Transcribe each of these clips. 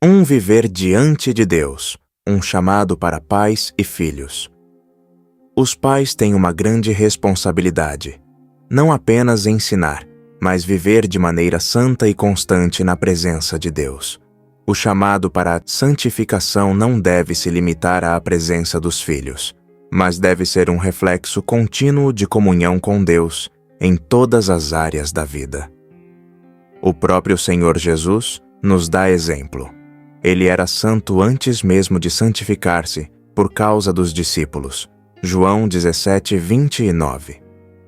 Um viver diante de Deus, um chamado para pais e filhos. Os pais têm uma grande responsabilidade, não apenas ensinar, mas viver de maneira santa e constante na presença de Deus. O chamado para a santificação não deve se limitar à presença dos filhos, mas deve ser um reflexo contínuo de comunhão com Deus em todas as áreas da vida. O próprio Senhor Jesus nos dá exemplo. Ele era santo antes mesmo de santificar-se, por causa dos discípulos. João 17:29.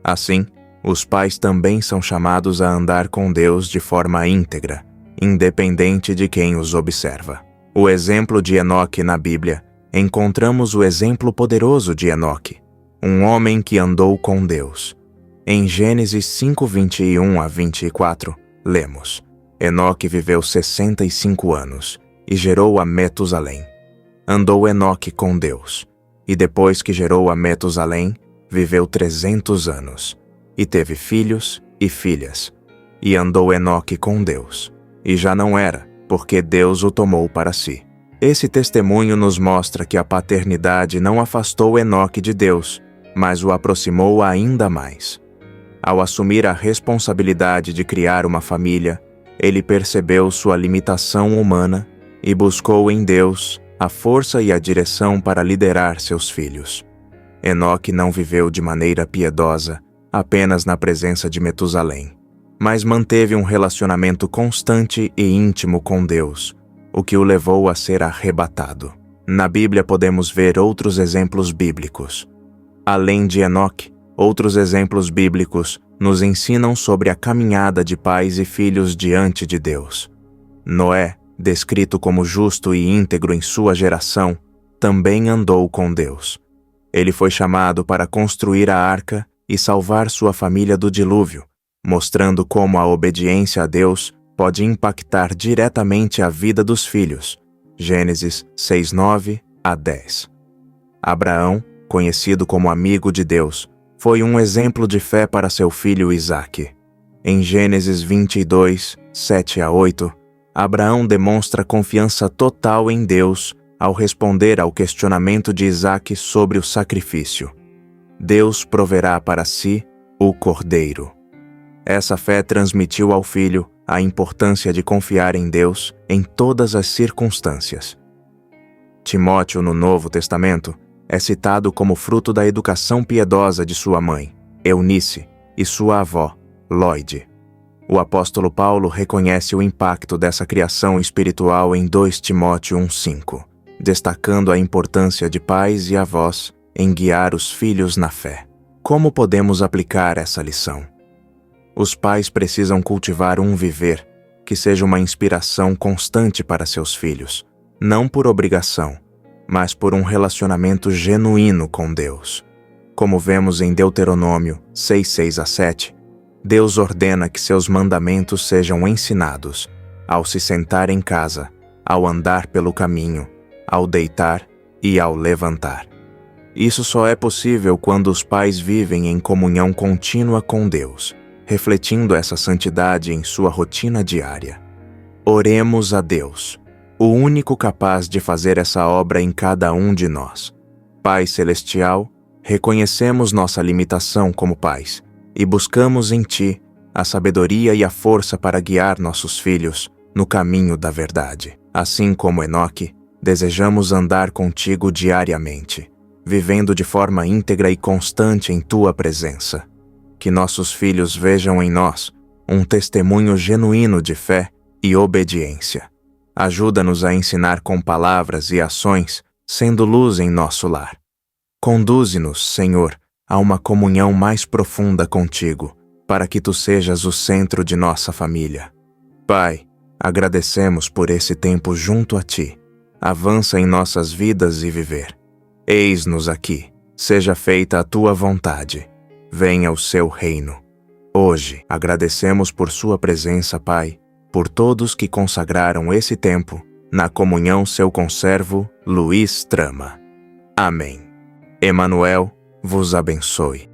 Assim, os pais também são chamados a andar com Deus de forma íntegra, independente de quem os observa. O exemplo de Enoque na Bíblia, encontramos o exemplo poderoso de Enoque, um homem que andou com Deus. Em Gênesis 5:21-24, lemos: Enoque viveu 65 anos e gerou a Metusalém. Andou Enoque com Deus, e depois que gerou a Metusalém, viveu 300 anos, e teve filhos e filhas. E andou Enoque com Deus, e já não era, porque Deus o tomou para si. Esse testemunho nos mostra que a paternidade não afastou Enoque de Deus, mas o aproximou ainda mais. Ao assumir a responsabilidade de criar uma família, ele percebeu sua limitação humana e buscou em Deus a força e a direção para liderar seus filhos. Enoque não viveu de maneira piedosa apenas na presença de Metusalém, mas manteve um relacionamento constante e íntimo com Deus, o que o levou a ser arrebatado. Na Bíblia podemos ver outros exemplos bíblicos. Além de Enoque, outros exemplos bíblicos nos ensinam sobre a caminhada de pais e filhos diante de Deus. Noé, descrito como justo e íntegro em sua geração, também andou com Deus. Ele foi chamado para construir a arca e salvar sua família do dilúvio, mostrando como a obediência a Deus pode impactar diretamente a vida dos filhos. Gênesis 6:9-10. Abraão, conhecido como amigo de Deus, foi um exemplo de fé para seu filho Isaque. Em Gênesis 22:7-8, Abraão demonstra confiança total em Deus ao responder ao questionamento de Isaque sobre o sacrifício. Deus proverá para si o cordeiro. Essa fé transmitiu ao filho a importância de confiar em Deus em todas as circunstâncias. Timóteo, no Novo Testamento, é citado como fruto da educação piedosa de sua mãe, Eunice, e sua avó, Loide. O apóstolo Paulo reconhece o impacto dessa criação espiritual em 2 Timóteo 1:5, destacando a importância de pais e avós em guiar os filhos na fé. Como podemos aplicar essa lição? Os pais precisam cultivar um viver que seja uma inspiração constante para seus filhos, não por obrigação, mas por um relacionamento genuíno com Deus. Como vemos em Deuteronômio 6:6-7, Deus ordena que seus mandamentos sejam ensinados ao se sentar em casa, ao andar pelo caminho, ao deitar e ao levantar. Isso só é possível quando os pais vivem em comunhão contínua com Deus, refletindo essa santidade em sua rotina diária. Oremos a Deus, o único capaz de fazer essa obra em cada um de nós. Pai Celestial, reconhecemos nossa limitação como pais e buscamos em Ti a sabedoria e a força para guiar nossos filhos no caminho da verdade. Assim como Enoque, desejamos andar contigo diariamente, vivendo de forma íntegra e constante em Tua presença. Que nossos filhos vejam em nós um testemunho genuíno de fé e obediência. Ajuda-nos a ensinar com palavras e ações, sendo luz em nosso lar. Conduze-nos, Senhor, a uma comunhão mais profunda contigo, para que Tu sejas o centro de nossa família. Pai, agradecemos por esse tempo junto a Ti. Avança em nossas vidas e viver. Eis-nos aqui. Seja feita a Tua vontade. Venha o Seu reino. Hoje, agradecemos por Sua presença, Pai, por todos que consagraram esse tempo, na comunhão Seu conservo, Luiz Trama. Amém. Emanuel vos abençoe.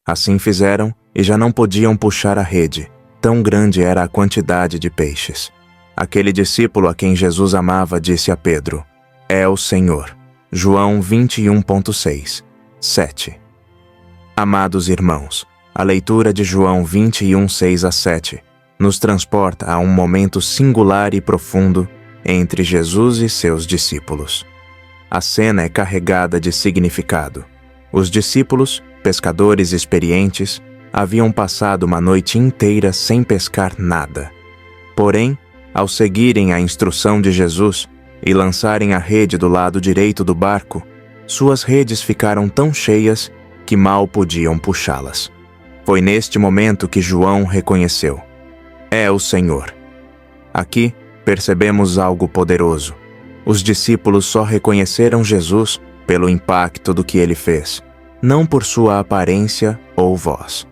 Assim fizeram e já não podiam puxar a rede, tão grande era a quantidade de peixes. Aquele discípulo a quem Jesus amava disse a Pedro: "É o Senhor." João 21.6, 7. Amados irmãos, a leitura de João 21:6-7 nos transporta a um momento singular e profundo entre Jesus e seus discípulos. A cena é carregada de significado. Os discípulos, pescadores experientes, haviam passado uma noite inteira sem pescar nada. Porém, ao seguirem a instrução de Jesus e lançarem a rede do lado direito do barco, suas redes ficaram tão cheias que mal podiam puxá-las. Foi neste momento que João reconheceu: "É o Senhor." Aqui, percebemos algo poderoso. Os discípulos só reconheceram Jesus pelo impacto do que ele fez, não por sua aparência ou voz.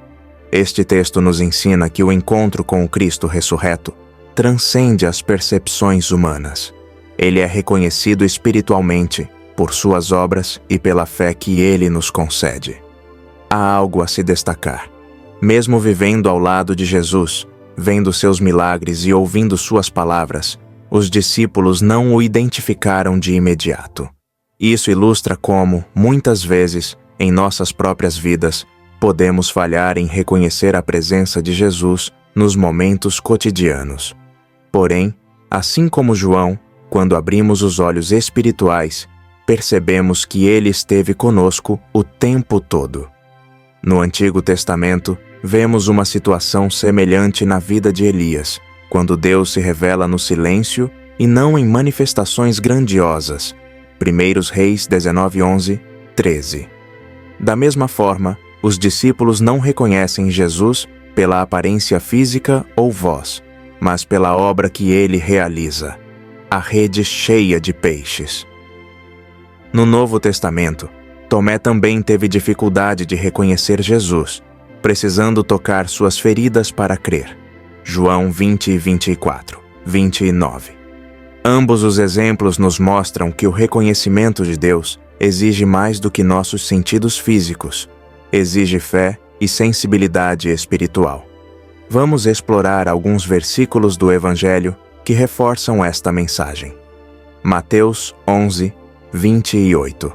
Este texto nos ensina que o encontro com o Cristo ressurreto transcende as percepções humanas. Ele é reconhecido espiritualmente por suas obras e pela fé que ele nos concede. Há algo a se destacar. Mesmo vivendo ao lado de Jesus, vendo seus milagres e ouvindo suas palavras, os discípulos não o identificaram de imediato. Isso ilustra como, muitas vezes, em nossas próprias vidas, podemos falhar em reconhecer a presença de Jesus nos momentos cotidianos. Porém, assim como João, quando abrimos os olhos espirituais, percebemos que ele esteve conosco o tempo todo. No Antigo Testamento, vemos uma situação semelhante na vida de Elias, quando Deus se revela no silêncio e não em manifestações grandiosas. 1 Reis 19:11, 13. Da mesma forma, os discípulos não reconhecem Jesus pela aparência física ou voz, mas pela obra que ele realiza, a rede cheia de peixes. No Novo Testamento, Tomé também teve dificuldade de reconhecer Jesus, precisando tocar suas feridas para crer. João 20:24, 29. Ambos os exemplos nos mostram que o reconhecimento de Deus exige mais do que nossos sentidos físicos, exige fé e sensibilidade espiritual. Vamos explorar alguns versículos do Evangelho que reforçam esta mensagem. Mateus 11, 28.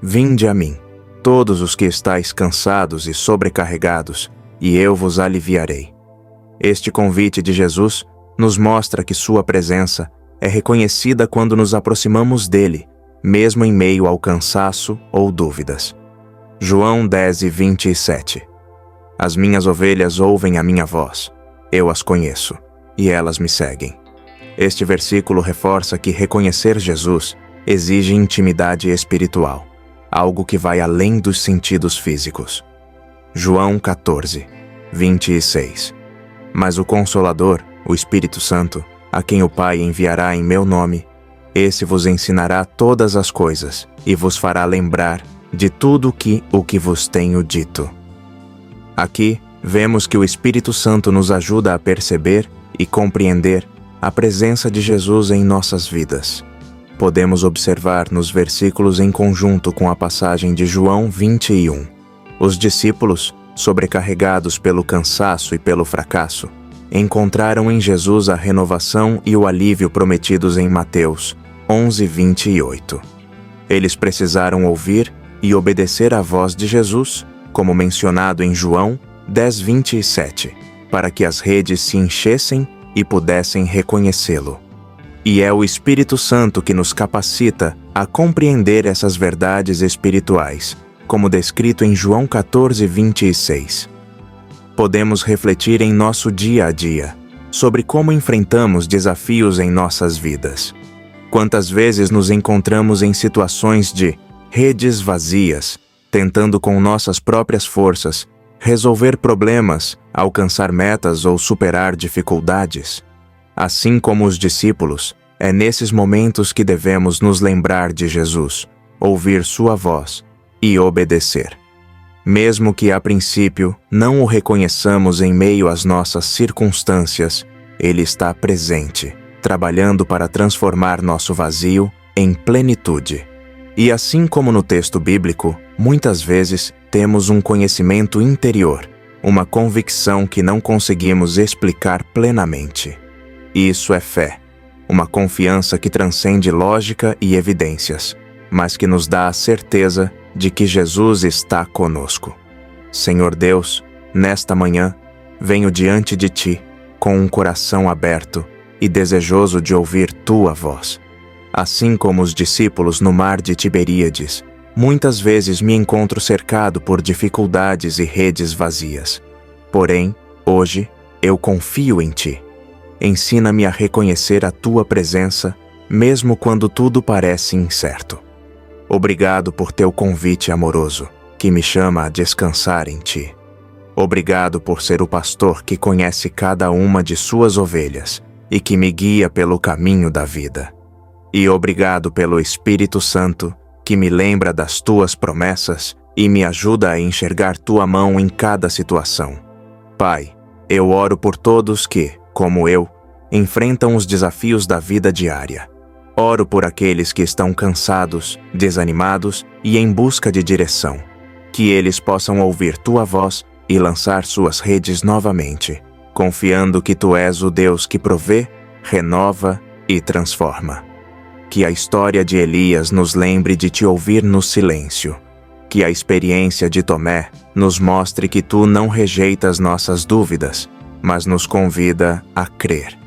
Vinde a mim, todos os que estáis cansados e sobrecarregados, e eu vos aliviarei. Este convite de Jesus nos mostra que sua presença é reconhecida quando nos aproximamos dele, mesmo em meio ao cansaço ou dúvidas. João 10:27. As minhas ovelhas ouvem a minha voz, eu as conheço, e elas me seguem. Este versículo reforça que reconhecer Jesus exige intimidade espiritual, algo que vai além dos sentidos físicos. João 14:26. Mas o Consolador, o Espírito Santo, a quem o Pai enviará em meu nome, esse vos ensinará todas as coisas e vos fará lembrar de tudo o que vos tenho dito. Aqui, vemos que o Espírito Santo nos ajuda a perceber e compreender a presença de Jesus em nossas vidas. Podemos observar nos versículos em conjunto com a passagem de João 21. Os discípulos, sobrecarregados pelo cansaço e pelo fracasso, encontraram em Jesus a renovação e o alívio prometidos em Mateus 11:28. Eles precisaram ouvir e obedecer à voz de Jesus, como mencionado em João 10:27, para que as redes se enchessem e pudessem reconhecê-lo. E é o Espírito Santo que nos capacita a compreender essas verdades espirituais, como descrito em João 14:26. Podemos refletir em nosso dia a dia sobre como enfrentamos desafios em nossas vidas. Quantas vezes nos encontramos em situações de redes vazias, tentando com nossas próprias forças resolver problemas, alcançar metas ou superar dificuldades? Assim como os discípulos, é nesses momentos que devemos nos lembrar de Jesus, ouvir sua voz e obedecer. Mesmo que a princípio não o reconheçamos em meio às nossas circunstâncias, ele está presente, trabalhando para transformar nosso vazio em plenitude. E assim como no texto bíblico, muitas vezes temos um conhecimento interior, uma convicção que não conseguimos explicar plenamente. Isso é fé, uma confiança que transcende lógica e evidências, mas que nos dá a certeza de que Jesus está conosco. Senhor Deus, nesta manhã, venho diante de Ti com um coração aberto e desejoso de ouvir Tua voz. Assim como os discípulos no mar de Tiberíades, muitas vezes me encontro cercado por dificuldades e redes vazias. Porém, hoje, eu confio em Ti. Ensina-me a reconhecer a Tua presença, mesmo quando tudo parece incerto. Obrigado por Teu convite amoroso, que me chama a descansar em Ti. Obrigado por ser o pastor que conhece cada uma de Suas ovelhas e que me guia pelo caminho da vida. E obrigado pelo Espírito Santo, que me lembra das Tuas promessas e me ajuda a enxergar Tua mão em cada situação. Pai, eu oro por todos que, como eu, enfrentam os desafios da vida diária. Oro por aqueles que estão cansados, desanimados e em busca de direção. Que eles possam ouvir Tua voz e lançar suas redes novamente, confiando que Tu és o Deus que provê, renova e transforma. Que a história de Elias nos lembre de Te ouvir no silêncio. Que a experiência de Tomé nos mostre que Tu não rejeitas nossas dúvidas, mas nos convida a crer.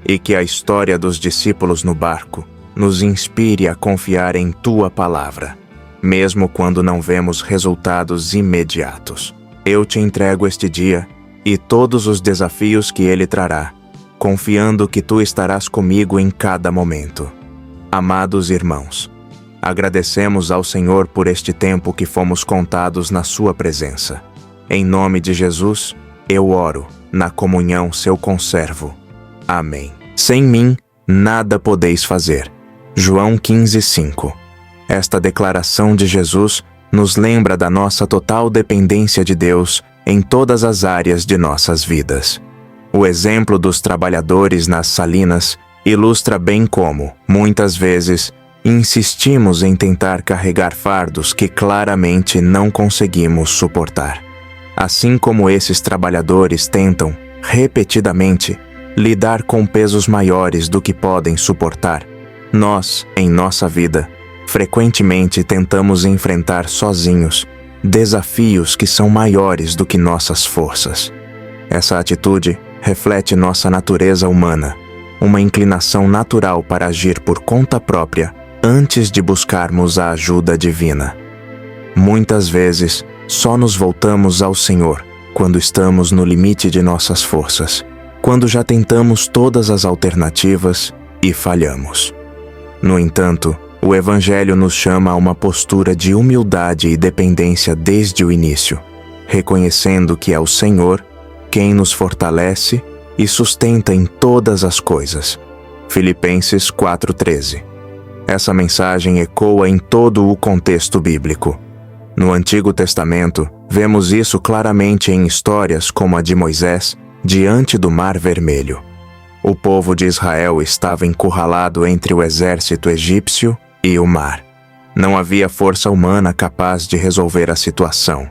E que a história dos discípulos no barco nos inspire a confiar em Tua palavra, mesmo quando não vemos resultados imediatos. Eu Te entrego este dia e todos os desafios que ele trará, confiando que Tu estarás comigo em cada momento. Amados irmãos, agradecemos ao Senhor por este tempo que fomos contados na Sua presença. Em nome de Jesus, eu oro, na comunhão Seu conservo. Amém. Sem mim, nada podeis fazer. João 15:5. Esta declaração de Jesus nos lembra da nossa total dependência de Deus em todas as áreas de nossas vidas. O exemplo dos trabalhadores nas salinas ilustra bem como, muitas vezes, insistimos em tentar carregar fardos que claramente não conseguimos suportar. Assim como esses trabalhadores tentam, repetidamente, lidar com pesos maiores do que podem suportar, nós, em nossa vida, frequentemente tentamos enfrentar sozinhos desafios que são maiores do que nossas forças. Essa atitude reflete nossa natureza humana, uma inclinação natural para agir por conta própria antes de buscarmos a ajuda divina. Muitas vezes, só nos voltamos ao Senhor quando estamos no limite de nossas forças, quando já tentamos todas as alternativas e falhamos. No entanto, o Evangelho nos chama a uma postura de humildade e dependência desde o início, reconhecendo que é o Senhor quem nos fortalece e sustenta em todas as coisas. Filipenses 4:13. Essa mensagem ecoa em todo o contexto bíblico. No Antigo Testamento, vemos isso claramente em histórias como a de Moisés, diante do Mar Vermelho. O povo de Israel estava encurralado entre o exército egípcio e o mar. Não havia força humana capaz de resolver a situação.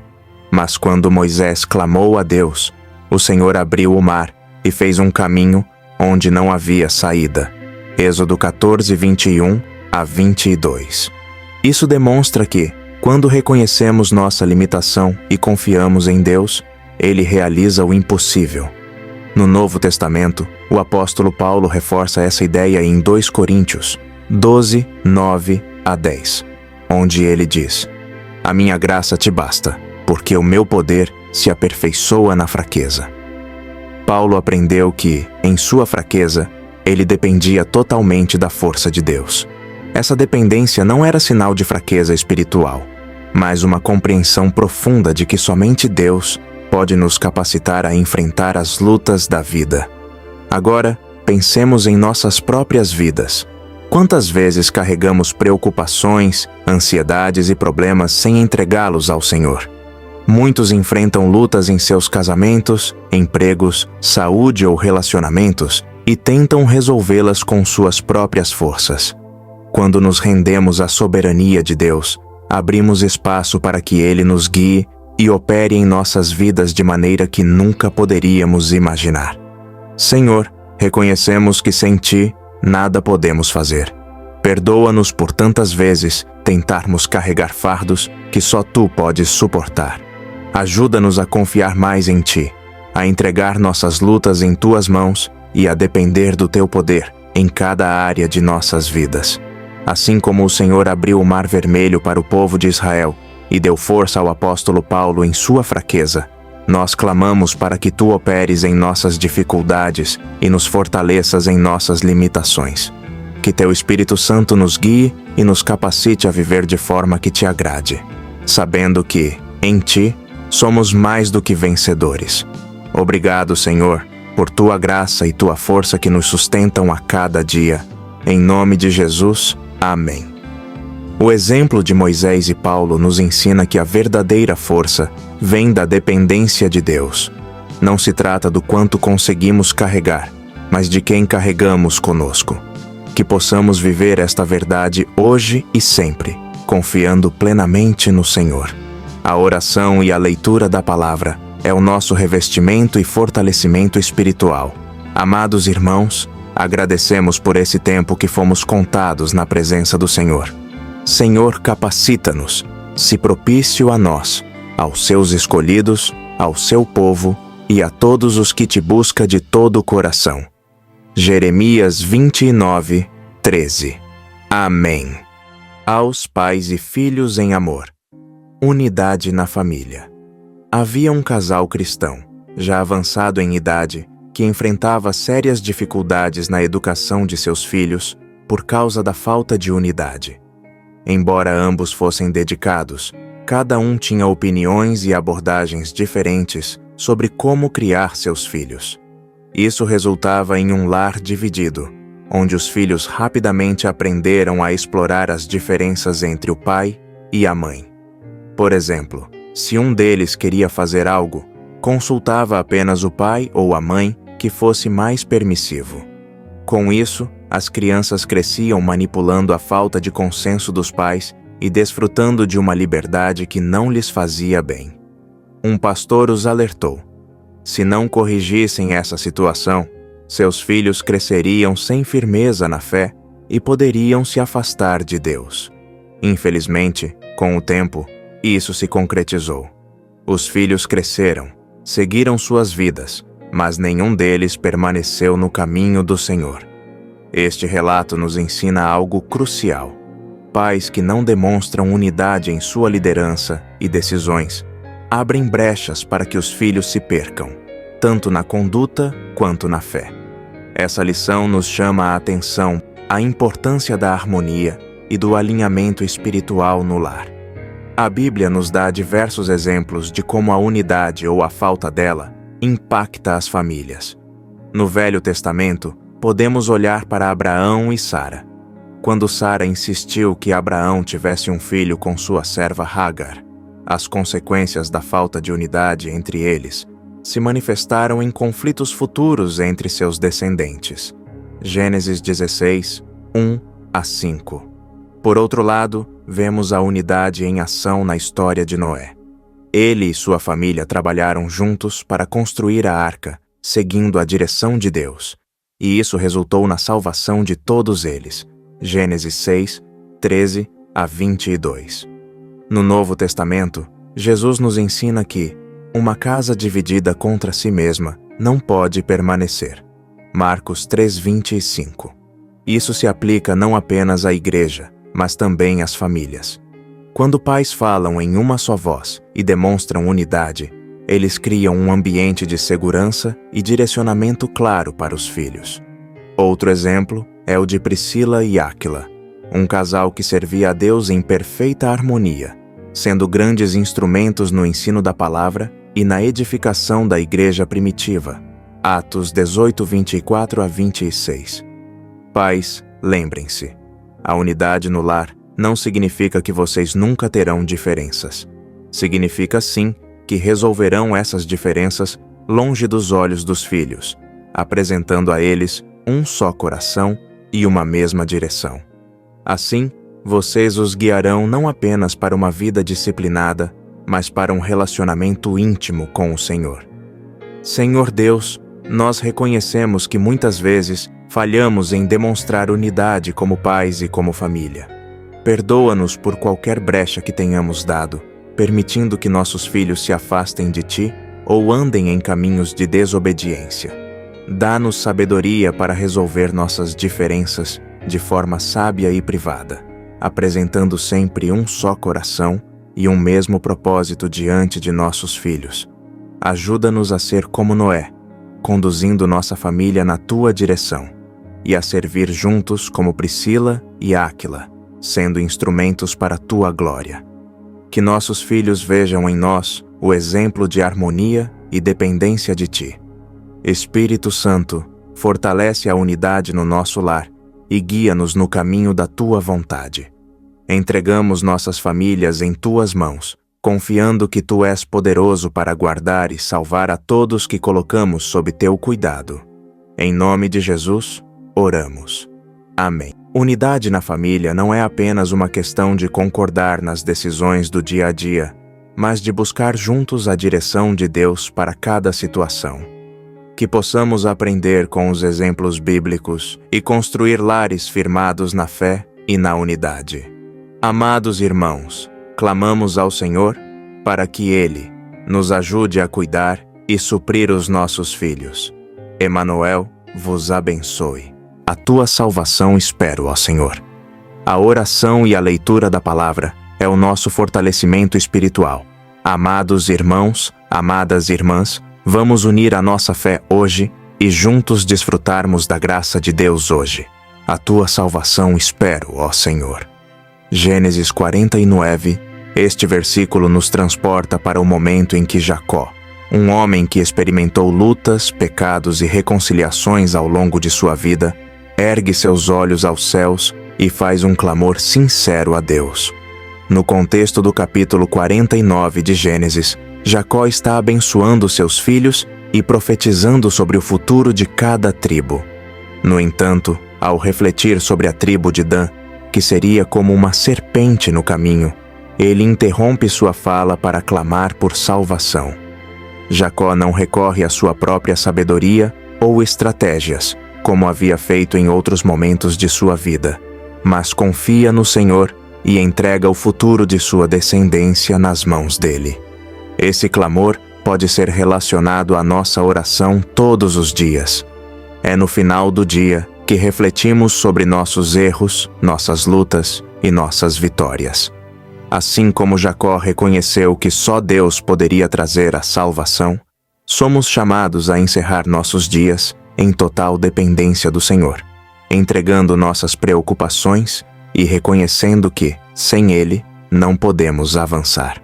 Mas quando Moisés clamou a Deus, o Senhor abriu o mar e fez um caminho onde não havia saída. Êxodo 14:21-22. Isso demonstra que, quando reconhecemos nossa limitação e confiamos em Deus, Ele realiza o impossível. No Novo Testamento, o apóstolo Paulo reforça essa ideia em 2 Coríntios 12:9-10, onde ele diz: "A minha graça te basta, porque o meu poder se aperfeiçoa na fraqueza." Paulo aprendeu que, em sua fraqueza, ele dependia totalmente da força de Deus. Essa dependência não era sinal de fraqueza espiritual, mas uma compreensão profunda de que somente Deus pode nos capacitar a enfrentar as lutas da vida. Agora, pensemos em nossas próprias vidas. Quantas vezes carregamos preocupações, ansiedades e problemas sem entregá-los ao Senhor? Muitos enfrentam lutas em seus casamentos, empregos, saúde ou relacionamentos e tentam resolvê-las com suas próprias forças. Quando nos rendemos à soberania de Deus, abrimos espaço para que Ele nos guie e opere em nossas vidas de maneira que nunca poderíamos imaginar. Senhor, Reconhecemos que sem Ti, nada podemos fazer. Perdoa-nos por tantas vezes tentarmos carregar fardos que só Tu podes suportar. Ajuda-nos a confiar mais em Ti, a entregar nossas lutas em Tuas mãos e a depender do Teu poder em cada área de nossas vidas. Assim como o Senhor abriu o Mar Vermelho para o povo de Israel e deu força ao apóstolo Paulo em sua fraqueza, nós clamamos para que Tu operes em nossas dificuldades e nos fortaleças em nossas limitações. Que Teu Espírito Santo nos guie e nos capacite a viver de forma que Te agrade, sabendo que, em Ti, somos mais do que vencedores. Obrigado, Senhor, por Tua graça e Tua força que nos sustentam a cada dia. Em nome de Jesus, amém. O exemplo de Moisés e Paulo nos ensina que a verdadeira força vem da dependência de Deus. Não se trata do quanto conseguimos carregar, mas de quem carregamos conosco. Que possamos viver esta verdade hoje e sempre, confiando plenamente no Senhor. A oração e a leitura da palavra é o nosso revestimento e fortalecimento espiritual. Amados irmãos, agradecemos por esse tempo que fomos contados na presença do Senhor. Senhor, capacita-nos, se propício a nós, aos Seus escolhidos, ao Seu povo e a todos os que Te buscam de todo o coração. Jeremias 29, 13. Amém. Aos pais e filhos em amor. Unidade na família. Havia um casal cristão, já avançado em idade, que enfrentava sérias dificuldades na educação de seus filhos por causa da falta de unidade. Embora ambos fossem dedicados, cada um tinha opiniões e abordagens diferentes sobre como criar seus filhos. Isso resultava em um lar dividido, onde os filhos rapidamente aprenderam a explorar as diferenças entre o pai e a mãe. Por exemplo, se um deles queria fazer algo, consultava apenas o pai ou a mãe que fosse mais permissivo. Com isso, as crianças cresciam manipulando a falta de consenso dos pais e desfrutando de uma liberdade que não lhes fazia bem. Um pastor os alertou. Se não corrigissem essa situação, seus filhos cresceriam sem firmeza na fé e poderiam se afastar de Deus. Infelizmente, com o tempo, isso se concretizou. Os filhos cresceram, seguiram suas vidas, mas nenhum deles permaneceu no caminho do Senhor. Este relato nos ensina algo crucial. Pais que não demonstram unidade em sua liderança e decisões abrem brechas para que os filhos se percam, tanto na conduta quanto na fé. Essa lição nos chama a atenção à importância da harmonia e do alinhamento espiritual no lar. A Bíblia nos dá diversos exemplos de como a unidade ou a falta dela impacta as famílias. No Velho Testamento, podemos olhar para Abraão e Sara. Quando Sara insistiu que Abraão tivesse um filho com sua serva Hagar, as consequências da falta de unidade entre eles se manifestaram em conflitos futuros entre seus descendentes. Gênesis 16, 1 a 5. Por outro lado, vemos a unidade em ação na história de Noé. Ele e sua família trabalharam juntos para construir a arca, seguindo a direção de Deus, e isso resultou na salvação de todos eles. Gênesis 6, 13 a 22. No Novo Testamento, Jesus nos ensina que uma casa dividida contra si mesma não pode permanecer. Marcos 3:25. Isso se aplica não apenas à igreja, mas também às famílias. Quando pais falam em uma só voz e demonstram unidade, eles criam um ambiente de segurança e direcionamento claro para os filhos. Outro exemplo é o de Priscila e Áquila, um casal que servia a Deus em perfeita harmonia, sendo grandes instrumentos no ensino da palavra e na edificação da igreja primitiva. Atos 18:24 a 26. Pais, lembrem-se, a unidade no lar não significa que vocês nunca terão diferenças. Significa sim que resolverão essas diferenças longe dos olhos dos filhos, apresentando a eles um só coração e uma mesma direção. Assim, vocês os guiarão não apenas para uma vida disciplinada, mas para um relacionamento íntimo com o Senhor. Senhor Deus, Nós reconhecemos que muitas vezes falhamos em demonstrar unidade como pais e como família. Perdoa-nos por qualquer brecha que tenhamos dado, permitindo que nossos filhos se afastem de Ti ou andem em caminhos de desobediência. Dá-nos sabedoria para resolver nossas diferenças de forma sábia e privada, apresentando sempre um só coração e um mesmo propósito diante de nossos filhos. Ajuda-nos a ser como Noé, conduzindo nossa família na Tua direção, e a servir juntos como Priscila e Áquila, sendo instrumentos para Tua glória. Que nossos filhos vejam em nós o exemplo de harmonia e dependência de Ti. Espírito Santo, fortalece a unidade no nosso lar e guia-nos no caminho da Tua vontade. Entregamos nossas famílias em Tuas mãos, confiando que Tu és poderoso para guardar e salvar a todos que colocamos sob Teu cuidado. Em nome de Jesus, oramos. Amém. Unidade na família não é apenas uma questão de concordar nas decisões do dia a dia, mas de buscar juntos a direção de Deus para cada situação. Que possamos aprender com os exemplos bíblicos e construir lares firmados na fé e na unidade. Amados irmãos, clamamos ao Senhor para que Ele nos ajude a cuidar e suprir os nossos filhos. Emanuel vos abençoe. A Tua salvação espero, ó Senhor. A oração e a leitura da palavra é o nosso fortalecimento espiritual. Amados irmãos, amadas irmãs, vamos unir a nossa fé hoje e juntos desfrutarmos da graça de Deus hoje. A Tua salvação espero, ó Senhor. Gênesis 49, este versículo nos transporta para o momento em que Jacó, um homem que experimentou lutas, pecados e reconciliações ao longo de sua vida, ergue seus olhos aos céus e faz um clamor sincero a Deus. No contexto do capítulo 49 de Gênesis, Jacó está abençoando seus filhos e profetizando sobre o futuro de cada tribo. No entanto, ao refletir sobre a tribo de Dan, que seria como uma serpente no caminho, ele interrompe sua fala para clamar por salvação. Jacó não recorre à sua própria sabedoria ou estratégias, como havia feito em outros momentos de sua vida, mas confia no Senhor e entrega o futuro de sua descendência nas mãos dele. Esse clamor pode ser relacionado à nossa oração todos os dias. É no final do dia que refletimos sobre nossos erros, nossas lutas e nossas vitórias. Assim como Jacó reconheceu que só Deus poderia trazer a salvação, somos chamados a encerrar nossos dias em total dependência do Senhor, entregando nossas preocupações e reconhecendo que, sem Ele, não podemos avançar.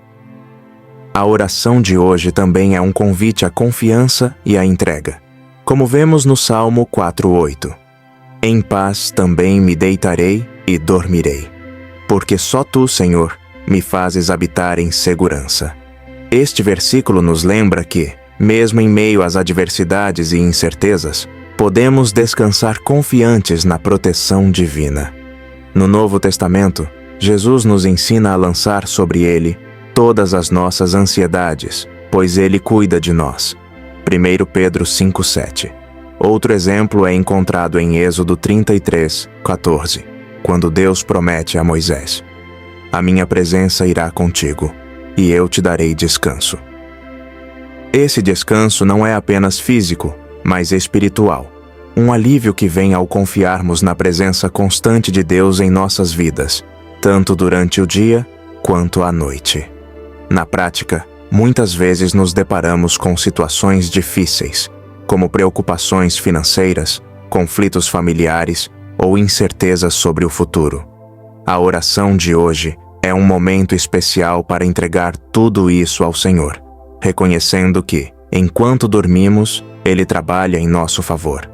A oração de hoje também é um convite à confiança e à entrega, como vemos no Salmo 4:8. Em paz também me deitarei e dormirei, porque só Tu, Senhor, me fazes habitar em segurança. Este versículo nos lembra que, mesmo em meio às adversidades e incertezas, podemos descansar confiantes na proteção divina. No Novo Testamento, Jesus nos ensina a lançar sobre Ele todas as nossas ansiedades, pois Ele cuida de nós. 1 Pedro 5:7. Outro exemplo é encontrado em Êxodo 33:14, quando Deus promete a Moisés: "A minha presença irá contigo, e eu te darei descanso." Esse descanso não é apenas físico, mas espiritual, um alívio que vem ao confiarmos na presença constante de Deus em nossas vidas, tanto durante o dia quanto à noite. Na prática, muitas vezes nos deparamos com situações difíceis, como preocupações financeiras, conflitos familiares ou incertezas sobre o futuro. A oração de hoje é um momento especial para entregar tudo isso ao Senhor, reconhecendo que, enquanto dormimos, Ele trabalha em nosso favor.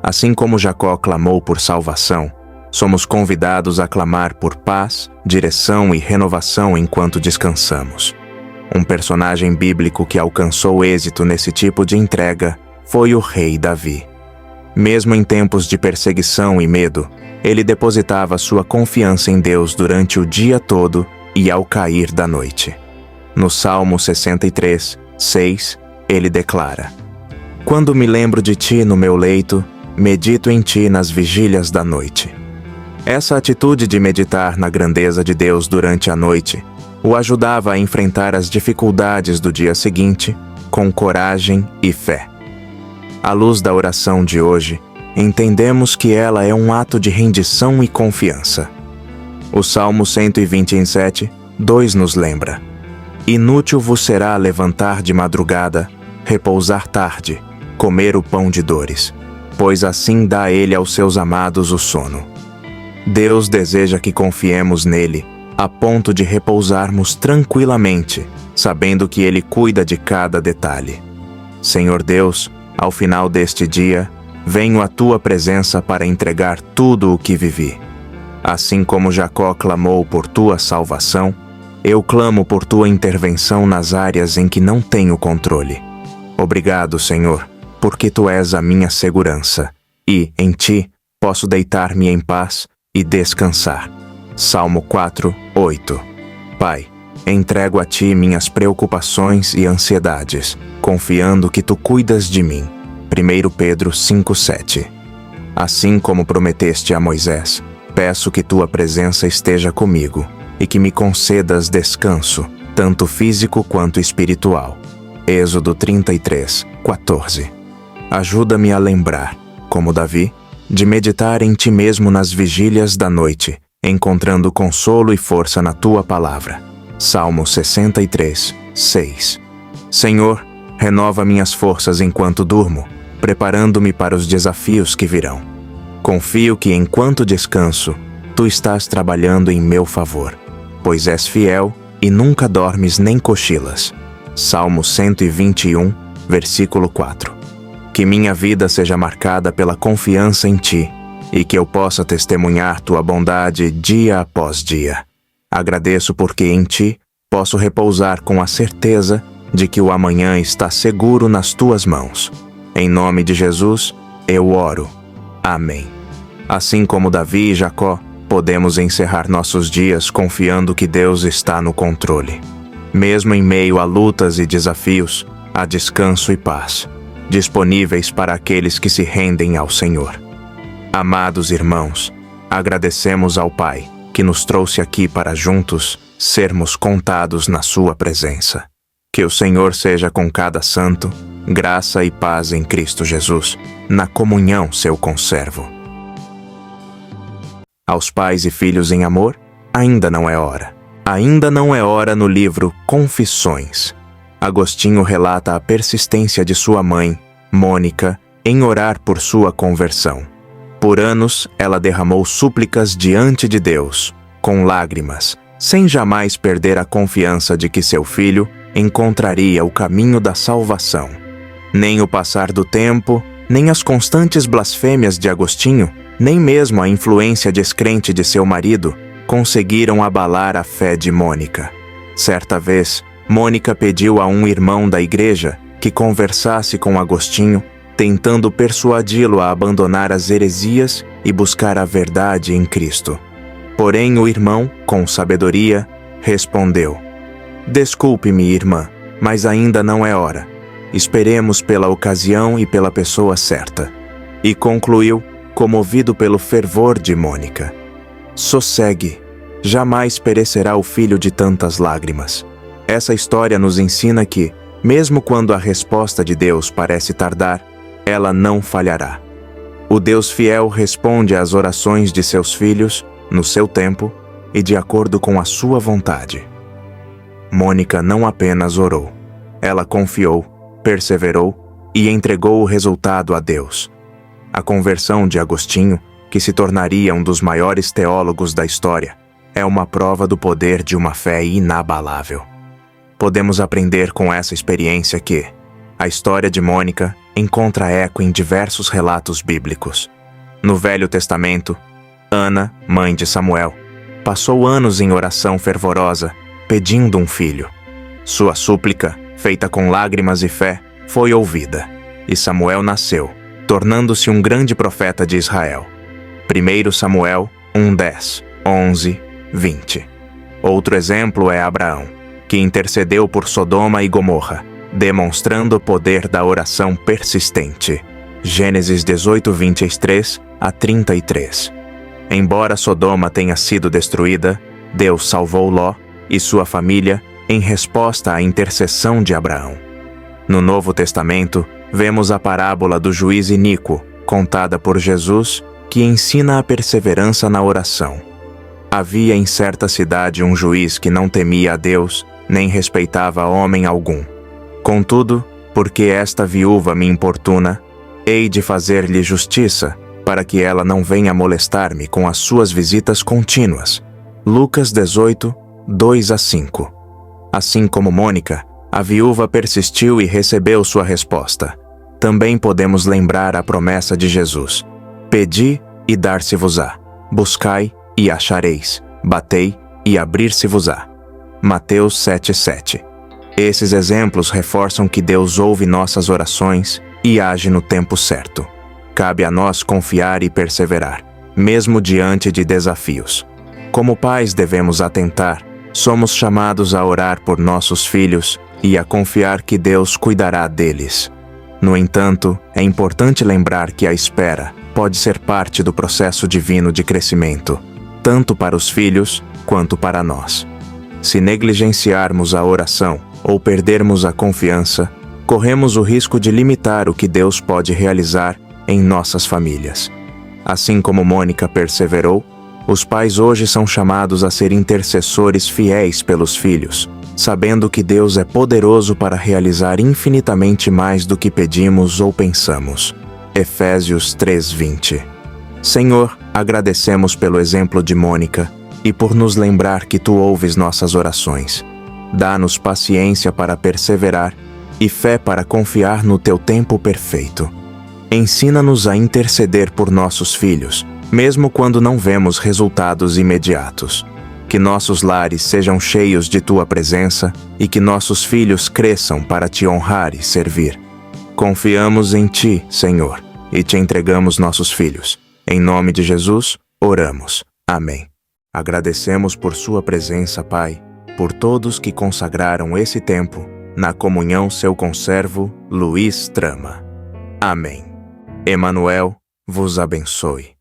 Assim como Jacó clamou por salvação, somos convidados a clamar por paz, direção e renovação enquanto descansamos. Um personagem bíblico que alcançou êxito nesse tipo de entrega foi o rei Davi. Mesmo em tempos de perseguição e medo, ele depositava sua confiança em Deus durante o dia todo e ao cair da noite. No Salmo 63:6, ele declara: Quando me lembro de ti no meu leito, medito em ti nas vigílias da noite. Essa atitude de meditar na grandeza de Deus durante a noite o ajudava a enfrentar as dificuldades do dia seguinte com coragem e fé. À luz da oração de hoje, entendemos que ela é um ato de rendição e confiança. O Salmo 127, 2 nos lembra: Inútil vos será levantar de madrugada, repousar tarde, comer o pão de dores, pois assim dá ele aos seus amados o sono. Deus deseja que confiemos nele, a ponto de repousarmos tranquilamente, sabendo que ele cuida de cada detalhe. Senhor Deus, ao final deste dia, venho à tua presença para entregar tudo o que vivi. Assim como Jacó clamou por tua salvação, eu clamo por tua intervenção nas áreas em que não tenho controle. Obrigado, Senhor, porque tu és a minha segurança, e, em ti, posso deitar-me em paz e descansar. Salmo 4, 8. Pai, entrego a ti minhas preocupações e ansiedades, confiando que tu cuidas de mim. 1 Pedro 5, 7. Assim como prometeste a Moisés, peço que tua presença esteja comigo e que me concedas descanso, tanto físico quanto espiritual. Êxodo 33, 14. Ajuda-me a lembrar, como Davi, de meditar em ti mesmo nas vigílias da noite, encontrando consolo e força na tua palavra. Salmo 63, 6. Senhor, renova minhas forças enquanto durmo, preparando-me para os desafios que virão. Confio que enquanto descanso, tu estás trabalhando em meu favor, pois és fiel e nunca dormes nem cochilas. Salmo 121, versículo 4. Que minha vida seja marcada pela confiança em ti e que eu possa testemunhar tua bondade dia após dia. Agradeço porque em ti posso repousar com a certeza de que o amanhã está seguro nas tuas mãos. Em nome de Jesus, eu oro. Amém. Assim como Davi e Jacó, podemos encerrar nossos dias confiando que Deus está no controle. Mesmo em meio a lutas e desafios, há descanso e paz, disponíveis para aqueles que se rendem ao Senhor. Amados irmãos, agradecemos ao Pai, que nos trouxe aqui para juntos sermos contados na sua presença. Que o Senhor seja com cada santo, graça e paz em Cristo Jesus, na comunhão seu conservo. Aos pais e filhos em amor, ainda não é hora. Ainda não é hora no livro Confissões. Agostinho relata a persistência de sua mãe, Mônica, em orar por sua conversão. Por anos, ela derramou súplicas diante de Deus, com lágrimas, sem jamais perder a confiança de que seu filho encontraria o caminho da salvação. Nem o passar do tempo, nem as constantes blasfêmias de Agostinho, nem mesmo a influência descrente de seu marido, conseguiram abalar a fé de Mônica. Certa vez, Mônica pediu a um irmão da igreja que conversasse com Agostinho, tentando persuadi-lo a abandonar as heresias e buscar a verdade em Cristo. Porém, o irmão, com sabedoria, respondeu: Desculpe-me, irmã, mas ainda não é hora. Esperemos pela ocasião e pela pessoa certa. E concluiu, comovido pelo fervor de Mônica: Sossegue, jamais perecerá o filho de tantas lágrimas. Essa história nos ensina que, mesmo quando a resposta de Deus parece tardar, ela não falhará. O Deus fiel responde às orações de seus filhos, no seu tempo e de acordo com a sua vontade. Mônica não apenas orou, ela confiou, perseverou e entregou o resultado a Deus. A conversão de Agostinho, que se tornaria um dos maiores teólogos da história, é uma prova do poder de uma fé inabalável. Podemos aprender com essa experiência que a história de Mônica encontra eco em diversos relatos bíblicos. No Velho Testamento, Ana, mãe de Samuel, passou anos em oração fervorosa, pedindo um filho. Sua súplica, feita com lágrimas e fé, foi ouvida, e Samuel nasceu, tornando-se um grande profeta de Israel. 1 Samuel 1:10, 11, 20. Outro exemplo é Abraão, que intercedeu por Sodoma e Gomorra, demonstrando o poder da oração persistente. Gênesis 18, 23 a 33. Embora Sodoma tenha sido destruída, Deus salvou Ló e sua família em resposta à intercessão de Abraão. No Novo Testamento, vemos a parábola do juiz iníquo, contada por Jesus, que ensina a perseverança na oração. Havia em certa cidade um juiz que não temia a Deus, nem respeitava homem algum. Contudo, porque esta viúva me importuna, hei de fazer-lhe justiça, para que ela não venha molestar-me com as suas visitas contínuas. Lucas 18, 2 a 5. Assim como Mônica, a viúva persistiu e recebeu sua resposta. Também podemos lembrar a promessa de Jesus: pedi e dar-se-vos-á, buscai e achareis, batei e abrir-se-vos-á. Mateus 7:7. Esses exemplos reforçam que Deus ouve nossas orações e age no tempo certo. Cabe a nós confiar e perseverar, mesmo diante de desafios. Como pais devemos atentar, somos chamados a orar por nossos filhos e a confiar que Deus cuidará deles. No entanto, é importante lembrar que a espera pode ser parte do processo divino de crescimento, tanto para os filhos quanto para nós. Se negligenciarmos a oração ou perdermos a confiança, corremos o risco de limitar o que Deus pode realizar em nossas famílias. Assim como Mônica perseverou, os pais hoje são chamados a ser intercessores fiéis pelos filhos, sabendo que Deus é poderoso para realizar infinitamente mais do que pedimos ou pensamos. Efésios 3:20. Senhor, agradecemos pelo exemplo de Mônica e por nos lembrar que Tu ouves nossas orações. Dá-nos paciência para perseverar e fé para confiar no Teu tempo perfeito. Ensina-nos a interceder por nossos filhos, mesmo quando não vemos resultados imediatos. Que nossos lares sejam cheios de Tua presença e que nossos filhos cresçam para Te honrar e servir. Confiamos em Ti, Senhor, e Te entregamos nossos filhos. Em nome de Jesus, oramos. Amém. Agradecemos por Sua presença, Pai, por todos que consagraram esse tempo, na comunhão Seu conservo, Luiz Trama. Amém. Emanuel vos abençoe.